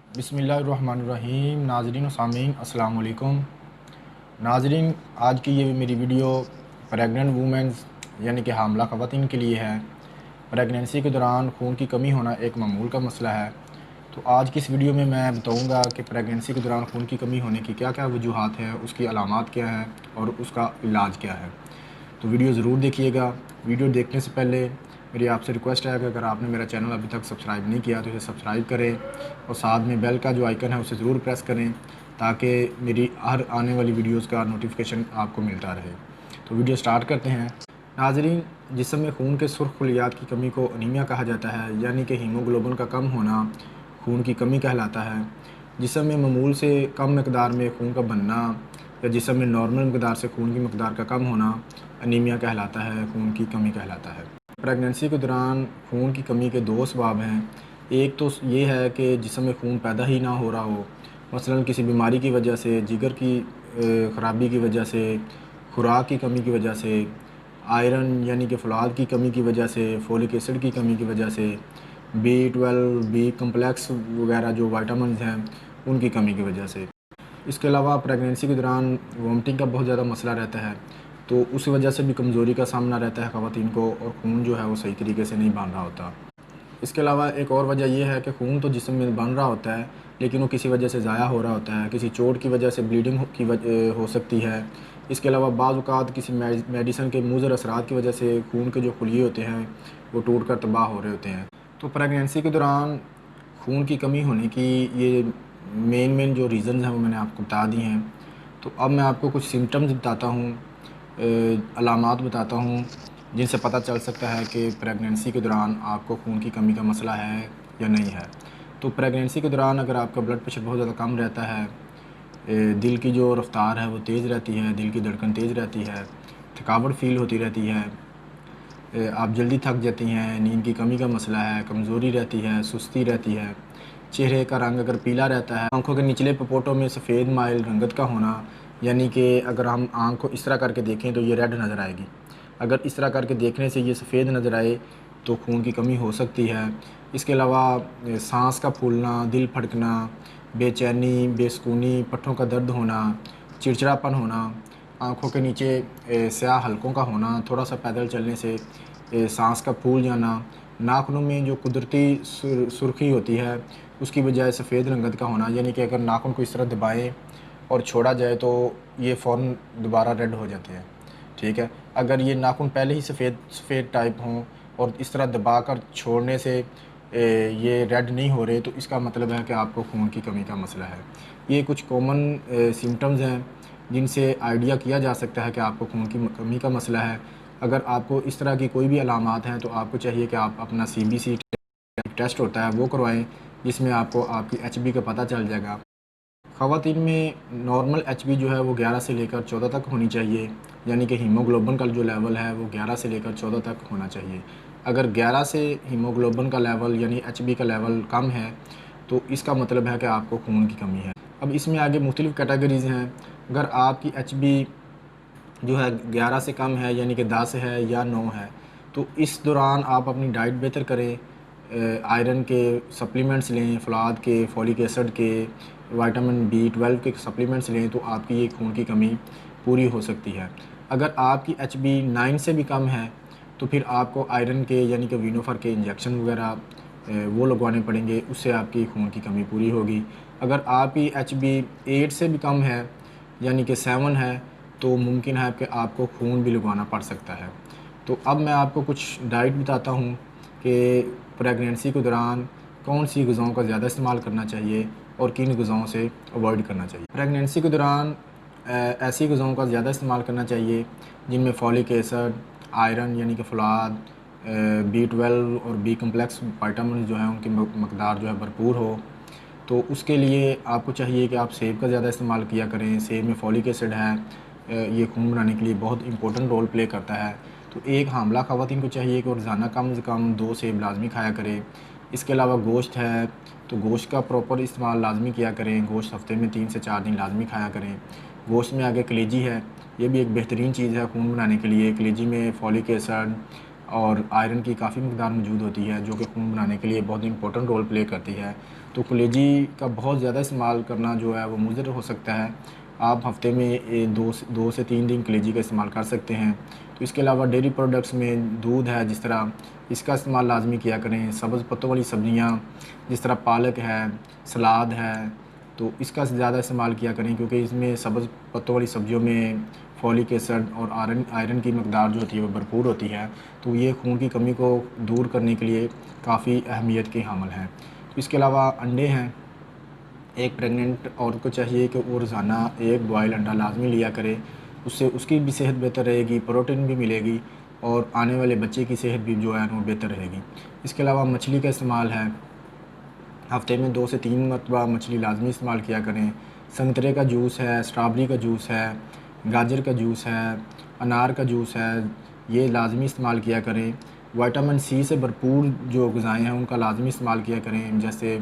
बिस्मिल्लाहिर्रहमानिर्रहीम। नाज़रीन व सामीन अस्सलाम वालेकुम। नाज़रीन, आज की ये मेरी वीडियो प्रेग्नेंट वूमेंस यानी कि हामला ख़वातीन के लिए है। प्रेगनेंसी के दौरान खून की कमी होना एक मामूल का मसला है। तो आज की इस वीडियो में मैं बताऊंगा कि प्रेगनेंसी के दौरान खून की कमी होने की क्या क्या वजूहात हैं, उसकी अलामात क्या हैं और उसका इलाज क्या है। तो वीडियो ज़रूर देखिएगा। वीडियो देखने से पहले मेरी आपसे रिक्वेस्ट है कि अगर आपने मेरा चैनल अभी तक सब्सक्राइब नहीं किया तो इसे सब्सक्राइब करें और साथ में बेल का जो आइकन है उसे ज़रूर प्रेस करें ताकि मेरी हर आने वाली वीडियोज़ का नोटिफिकेशन आपको मिलता रहे। तो वीडियो स्टार्ट करते हैं। नाजरीन, जिस्म में खून के सुर्ख खलियात की कमी को अनीमिया कहा जाता है, यानी कि हीमोग्लोबिन का कम होना खून की कमी कहलाता है। जिस्म में मामूल से कम मकदार में खून का बनना या जिस्म में नॉर्मल मकदार से खून की मकदार का कम होना अनीमिया कहलाता है, खून की कमी कहलाता है। प्रेगनेंसी के दौरान खून की कमी के दो असबाब हैं। एक तो ये है कि जिस्म में खून पैदा ही ना हो रहा हो, मसलन किसी बीमारी की वजह से, जिगर की ख़राबी की वजह से, खुराक की कमी की वजह से, आयरन यानी कि फ़ौलाद की कमी की वजह से, फोलिक एसिड की कमी की वजह से, B12 बी कम्प्लेक्स वगैरह जो वाइटामिन हैं उनकी कमी की वजह से। इसके अलावा प्रेगनेंसी के दौरान वॉमिटिंग का बहुत ज़्यादा मसला रहता है, तो उस वजह से भी कमज़ोरी का सामना रहता है ख़वातीन को और खून जो है वो सही तरीके से नहीं बन रहा होता। इसके अलावा एक और वजह यह है कि खून तो जिस्म में बन रहा होता है लेकिन वो किसी वजह से ज़ाया हो रहा होता है, किसी चोट की वजह से ब्लीडिंग हो सकती है। इसके अलावा बाज़ औक़ात किसी मेडिसिन के मुज़र असरात की वजह से खून के जो खुलिये होते हैं वो टूट कर तबाह हो रहे होते हैं। तो प्रेगनेंसी के दौरान खून की कमी होने की ये मेन जो रीज़न्स हैं वो मैंने आपको बता दी हैं। तो अब मैं आपको कुछ सिम्टम्स बताता हूँ, अलामात बताता हूँ जिनसे पता चल सकता है कि प्रेगनेंसी के दौरान आपको खून की कमी का मसला है या नहीं है। तो प्रेगनेंसी के दौरान अगर आपका ब्लड प्रेशर बहुत ज़्यादा कम रहता है, दिल की जो रफ़्तार है वो तेज़ रहती है, दिल की धड़कन तेज़ रहती है, थकावट फ़ील होती रहती है, आप जल्दी थक जाती हैं, नींद की कमी का मसला है, कमज़ोरी रहती है, सुस्ती रहती है, चेहरे का रंग अगर पीला रहता है, आँखों के निचले पपोटों में सफ़ेद माइल रंगत का होना, यानी कि अगर हम आँख को इस तरह करके देखें तो ये रेड नज़र आएगी। अगर इस तरह करके देखने से ये सफ़ेद नज़र आए तो खून की कमी हो सकती है। इसके अलावा सांस का फूलना, दिल फड़कना, बेचैनी, बेसुकूनी, पट्ठों का दर्द होना, चिड़चिड़ापन होना, आँखों के नीचे स्याह हलकों का होना, थोड़ा सा पैदल चलने से सांस का फूल जाना, नाखूनों में जो कुदरती सुर्खी होती है उसकी बजाय सफ़ेद रंगत का होना, यानी कि अगर नाखून को इस तरह दबाएं और छोड़ा जाए तो ये फ़ौरन दोबारा रेड हो जाते हैं। ठीक है, अगर ये नाखून पहले ही सफ़ेद सफ़ेद टाइप हों और इस तरह दबाकर छोड़ने से ये रेड नहीं हो रहे तो इसका मतलब है कि आपको खून की कमी का मसला है। ये कुछ कॉमन सिम्टम्स हैं जिनसे आइडिया किया जा सकता है कि आपको खून की कमी का मसला है। अगर आपको इस तरह की कोई भी अलामात हैं तो आपको चाहिए कि आप अपना CBC टेस्ट होता है वो करवाएं, जिसमें आपको आपकी HB का पता चल जाएगा। ख़वातीन में नॉर्मल HB जो है वो 11 से लेकर 14 तक होनी चाहिए, यानी कि हीमोग्लोबिन का जो लेवल है वो 11 से लेकर 14 तक होना चाहिए। अगर 11 से हीमोग्लोबिन का लेवल यानी HB का लेवल कम है तो इसका मतलब है कि आपको खून की कमी है। अब इसमें आगे मुख्तलिफ़ कैटेगरीज़ हैं। अगर आपकी HB जो है 11 से कम है यानी कि 10 है या 9 है तो इस दौरान आप अपनी डाइट बेहतर करें, आयरन के सप्लीमेंट्स लें, फ़ौलाद के, फोलिक एसिड के, विटामिन B12 के सप्लीमेंट्स लें तो आपकी ये खून की कमी पूरी हो सकती है। अगर आपकी HB 9 से भी कम है तो फिर आपको आयरन के यानी कि वीनोफर के इंजेक्शन वगैरह वो लगवाने पड़ेंगे, उससे आपकी खून की कमी पूरी होगी। अगर आपकी HB 8 से भी कम है यानी कि 7 है तो मुमकिन है कि आपको खून भी लगवाना पड़ सकता है। तो अब मैं आपको कुछ डाइट बताता हूँ कि प्रेगनेंसी के दौरान कौन सी ग़िज़ाओं का ज़्यादा इस्तेमाल करना चाहिए और किन ग़िज़ाओं से अवॉइड करना चाहिए। प्रेगनेंसी के दौरान ऐसी ग़िज़ाओं का ज़्यादा इस्तेमाल करना चाहिए जिनमें फॉलिक एसिड, आयरन यानी कि फ़ौलाद, B12 और बी कम्प्लेक्स विटामिन जो हैं उनकी मकदार जो है भरपूर हो। तो उसके लिए आपको चाहिए कि आप सेब का ज़्यादा इस्तेमाल किया करें। सेब में फॉलिक एसिड है, ये खून बनाने के लिए बहुत इंपॉर्टेंट रोल प्ले करता है। तो एक हामला ख़वातीन को चाहिए कि रोज़ाना कम से कम 2 सेब लाजमी खाया करें। इसके अलावा गोश्त है तो गोश्त का प्रॉपर इस्तेमाल लाजमी किया करें। गोश्त हफ़्ते में 3 से 4 दिन लाजमी खाया करें। गोश्त में आगे कलेजी है, ये भी एक बेहतरीन चीज़ है खून बनाने के लिए। कलेजी में फॉलिक एसिड, और आयरन की काफ़ी मकदार मौजूद होती है, जो कि खून बनाने के लिए बहुत इंपॉर्टेंट रोल प्ले करती है। तो कलेजी का बहुत ज़्यादा इस्तेमाल करना जो है वो मुज़र हो सकता है। आप हफ़्ते में 2 से 3 दिन कलेजी का इस्तेमाल कर सकते हैं। तो इसके अलावा डेयरी प्रोडक्ट्स में दूध है, जिस तरह इसका इस्तेमाल लाजमी किया करें। सब्ज़ पत्तों वाली सब्ज़ियाँ जिस तरह पालक है, सलाद है, तो इसका ज़्यादा इस्तेमाल किया करें, क्योंकि इसमें सब्ज़ पत्तों वाली सब्ज़ियों में फॉलिक एसिड और आयरन की मकदार जो होती है वो भरपूर होती है। तो ये खून की कमी को दूर करने के लिए काफ़ी अहमियत के हामिल हैं। तो इसके अलावा अंडे हैं। एक प्रेग्नेंट औरत को चाहिए कि वो रोज़ाना एक बॉयल अंडा लाजमी लिया करे। उससे उसकी भी सेहत बेहतर रहेगी, प्रोटीन भी मिलेगी और आने वाले बच्चे की सेहत भी जो है वो बेहतर रहेगी। इसके अलावा मछली का इस्तेमाल है, हफ़्ते में 2 से 3 मरतबा मछली लाजमी इस्तेमाल किया करें। संतरे का जूस है, स्ट्रॉबेरी का जूस है, गाजर का जूस है, अनार का जूस है, ये लाजमी इस्तेमाल किया करें। विटामिन सी से भरपूर जो ग़िज़ाएँ हैं उनका लाजमी इस्तेमाल किया करें, जैसे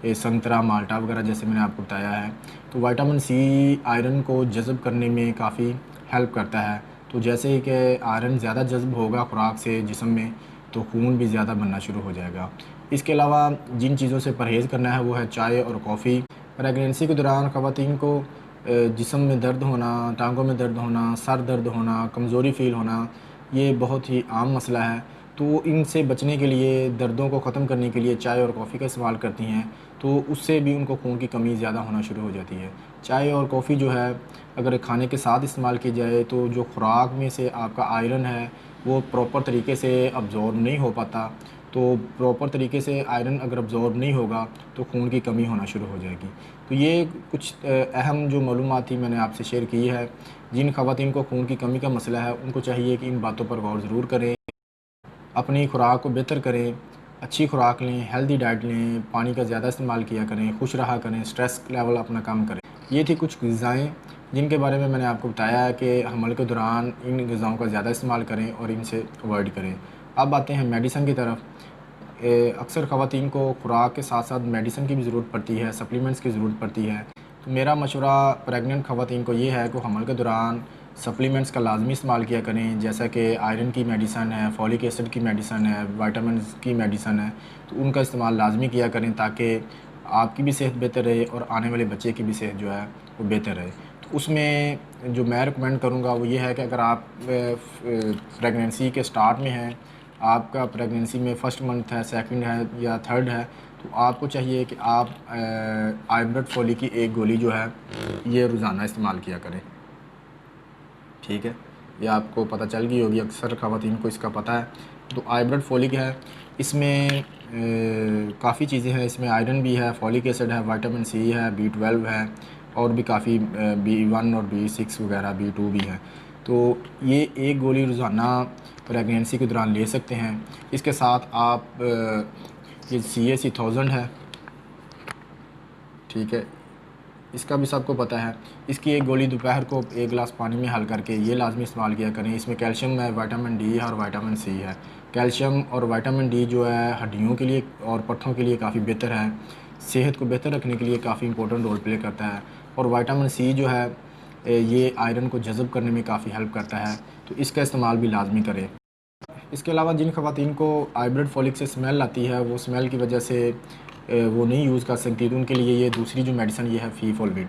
संतरा, माल्टा वगैरह, जैसे मैंने आपको बताया है। तो विटामिन सी आयरन को जज़ब करने में काफ़ी हेल्प करता है। तो जैसे ही कि आयरन ज़्यादा जज़ब होगा खुराक से जिस्म में, तो खून भी ज़्यादा बनना शुरू हो जाएगा। इसके अलावा जिन चीज़ों से परहेज़ करना है वो है चाय और कॉफ़ी। प्रेगनेंसी के दौरान ख़वातीन को जिस्म में दर्द होना, टाँगों में दर्द होना, सर दर्द होना, कमज़ोरी फ़ील होना, ये बहुत ही आम मसला है। तो इनसे बचने के लिए, दर्दों को ख़त्म करने के लिए चाय और कॉफ़ी का इस्तेमाल करती हैं, तो उससे भी उनको खून की कमी ज़्यादा होना शुरू हो जाती है। चाय और कॉफ़ी जो है अगर खाने के साथ इस्तेमाल की जाए, तो जो खुराक में से आपका आयरन है वो प्रॉपर तरीके से अब्ज़ॉर्ब नहीं हो पाता। तो प्रॉपर तरीके से आयरन अगर अब्ज़ॉर्ब नहीं होगा तो खून की कमी होना शुरू हो जाएगी। तो ये कुछ अहम जो मालूमात थी मैंने आपसे शेयर की है। जिन ख़वातीन को खून की कमी का मसला है उनको चाहिए कि इन बातों पर गौर ज़रूर करें, अपनी खुराक को बेहतर करें, अच्छी खुराक लें, हेल्दी डाइट लें, पानी का ज़्यादा इस्तेमाल किया करें, खुश रहा करें, स्ट्रेस लेवल अपना कम करें। ये थी कुछ ग़िज़ाएँ जिनके बारे में मैंने आपको बताया है कि हमल के दौरान इन ग़िज़ाओं का ज़्यादा इस्तेमाल करें और इनसे अवॉइड करें। अब आते हैं मेडिसिन की तरफ। अक्सर ख़वातीन को खुराक के साथ साथ मेडिसिन की भी ज़रूरत पड़ती है, सप्लीमेंट्स की ज़रूरत पड़ती है। तो मेरा मशवरा प्रेग्नेंट ख़वातीन को ये है कि हमल के दौरान सप्लीमेंट्स का लाजमी इस्तेमाल किया करें, जैसा कि आयरन की मेडिसन है, फॉलिक एसिड की मेडिसन है, विटामिन्स की मेडिसन है। तो उनका इस्तेमाल लाजमी किया करें ताकि आपकी भी सेहत बेहतर रहे और आने वाले बच्चे की भी सेहत जो है वो बेहतर रहे। तो उसमें जो मैं रिकमेंड करूँगा वो ये है कि अगर आप प्रेगनेंसी के स्टार्ट में हैं, आपका प्रेगनेंसी में फ़र्स्ट मंथ है, सेकंड है या थर्ड है, तो आपको चाहिए कि आप आइब्रेट फॉलिक की एक गोली जो है ये रोज़ाना इस्तेमाल किया करें। ठीक है, ये आपको पता चल गई होगी, अक्सर ख़वातीन को इसका पता है। तो आइब्रेट फॉलिक है, इसमें काफ़ी चीज़ें हैं, इसमें आयरन भी है, फॉलिक एसिड है, विटामिन सी है, B12 है और भी काफ़ी B1 और B6 वगैरह B2 भी है। तो ये एक गोली रोज़ाना प्रेगनेंसी के दौरान ले सकते हैं। इसके साथ आप ये CAC 1000 है, ठीक है, इसका भी सबको पता है। इसकी एक गोली दोपहर को 1 गिलास पानी में हल करके ये लाजमी इस्तेमाल किया करें। इसमें कैल्शियम है, विटामिन डी है और विटामिन सी है। कैल्शियम और विटामिन डी जो है हड्डियों के लिए और पट्ठों के लिए काफ़ी बेहतर है, सेहत को बेहतर रखने के लिए काफ़ी इंपॉर्टेंट रोल प्ले करता है। और विटामिन सी जो है ये आयरन को जज़ब करने में काफ़ी हेल्प करता है, तो इसका इस्तेमाल भी लाजमी करें। इसके अलावा जिन ख़वातीन को आइब्रेट फॉलिक से स्मेल आती है, वो स्मेल की वजह से वो नहीं यूज़ कर सकती, तो उनके लिए ये दूसरी जो मेडिसिन ये है फ़ीफोलविट,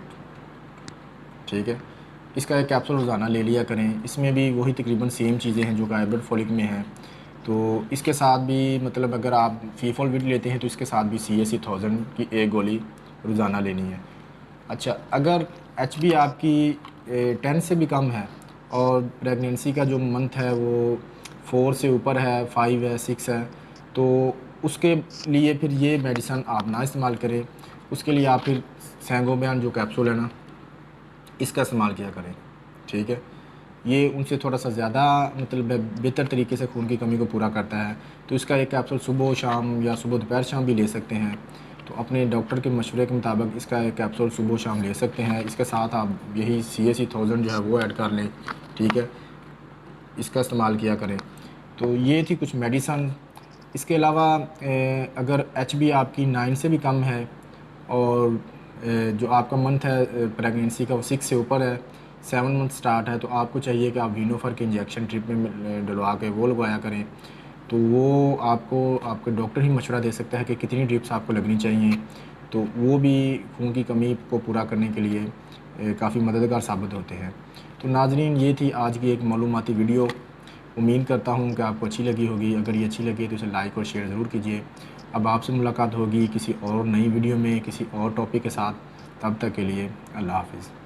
ठीक है। इसका एक कैप्सूल रोज़ाना ले लिया करें। इसमें भी वही तकरीबन सेम चीज़ें हैं जो कि आइब्रेट फॉलिक में हैं। तो इसके साथ भी मतलब अगर आप फ़ीफोलविट लेते हैं तो इसके साथ भी CAC 1000 की एक गोली रोज़ाना लेनी है। अच्छा, अगर HB आपकी 10 से भी कम है और प्रेगनेंसी का जो मंथ है वो 4 से ऊपर है, 5 है, 6 है, तो उसके लिए फिर ये मेडिसन आप ना इस्तेमाल करें। उसके लिए आप फिर सैंगोबियन जो कैप्सूल है ना, इसका इस्तेमाल किया करें, ठीक है। ये उनसे थोड़ा सा ज़्यादा मतलब बेहतर तरीके से खून की कमी को पूरा करता है। तो इसका एक कैप्सूल सुबह शाम या सुबह दोपहर शाम भी ले सकते हैं। तो अपने डॉक्टर के मशवरे के मुताबिक इसका एक कैप्सूल सुबह शाम ले सकते हैं। इसके साथ आप यही CAC 1000 जो है वो ऐड कर लें, ठीक है, इसका इस्तेमाल किया करें। तो ये थी कुछ मेडिसन। इसके अलावा अगर HB आपकी 9 से भी कम है और जो आपका मंथ है प्रेगनेंसी का वो 6 से ऊपर है, 7 मंथ स्टार्ट है तो आपको चाहिए कि आप वीनोफर के इंजेक्शन ड्रिप में डलवा के वो लगवाया करें। तो वो आपको आपके डॉक्टर ही मशवरा दे सकता है कि कितनी ड्रिप्स आपको लगनी चाहिए। तो वो भी खून की कमी को पूरा करने के लिए काफ़ी मददगार साबित होते हैं। तो नाज़रीन, ये थी आज की एक मालूमाती वीडियो। उम्मीद करता हूँ कि आपको अच्छी लगी होगी। अगर ये अच्छी लगी तो इसे लाइक और शेयर ज़रूर कीजिए। अब आपसे मुलाकात होगी किसी और नई वीडियो में किसी और टॉपिक के साथ। तब तक के लिए अल्लाह हाफ़िज़।